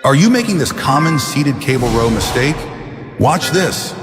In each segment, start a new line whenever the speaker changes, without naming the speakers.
Are you making this common seated cable row mistake? Watch this.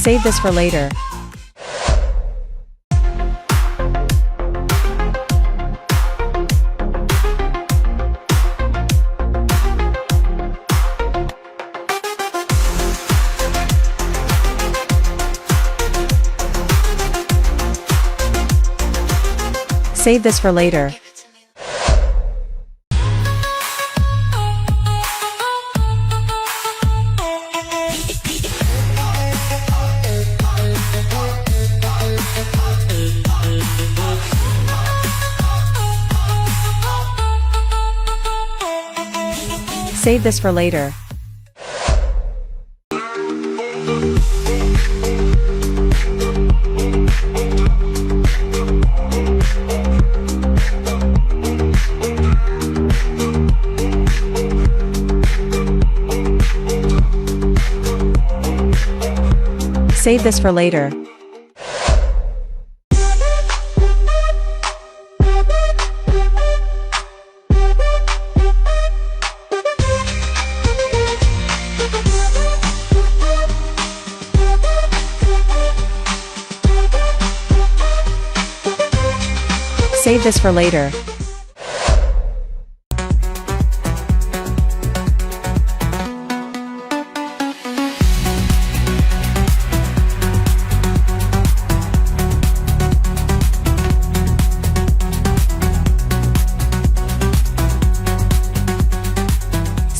Save this for later. Save this for later. Save this for later. Save this for later. Save this for later.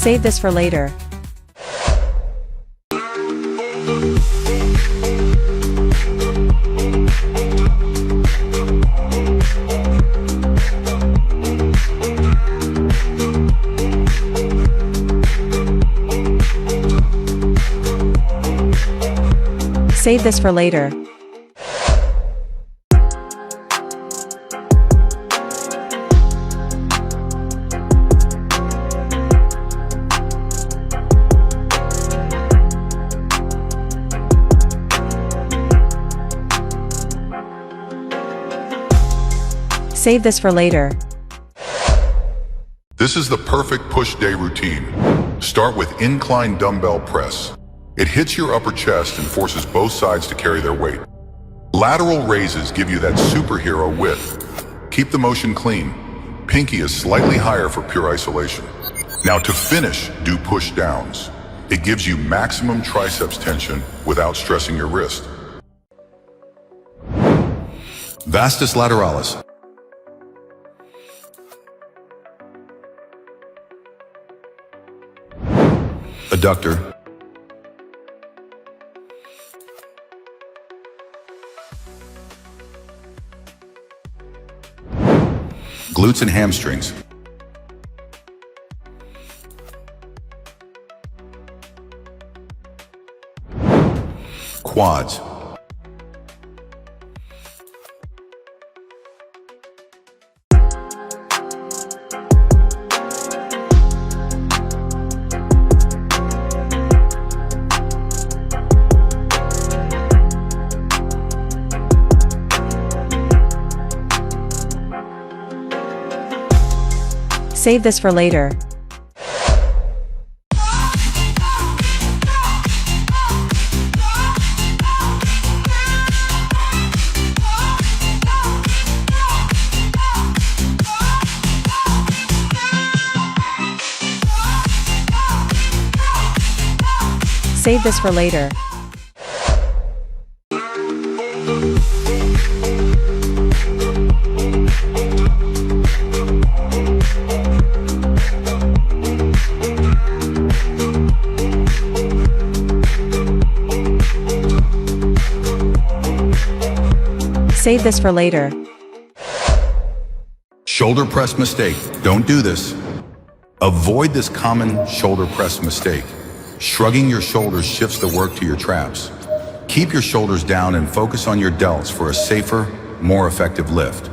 Save this for later. Save this for later. Save this for later.
This is the perfect push day routine. Start with incline dumbbell press. It hits your upper chest and forces both sides to carry their weight. Lateral raises give you that superhero width. Keep the motion clean. Pinky is slightly higher for pure isolation. Now to finish, do push downs. It gives you maximum triceps tension without stressing your wrist. Vastus lateralis. Adductor. Glutes and hamstrings. Quads.
Save this for later. Save this for later. Save this for later.
Shoulder press mistake. Don't do this. Avoid this common shoulder press mistake. Shrugging your shoulders shifts the work to your traps. Keep your shoulders down and focus on your delts for a safer, more effective lift.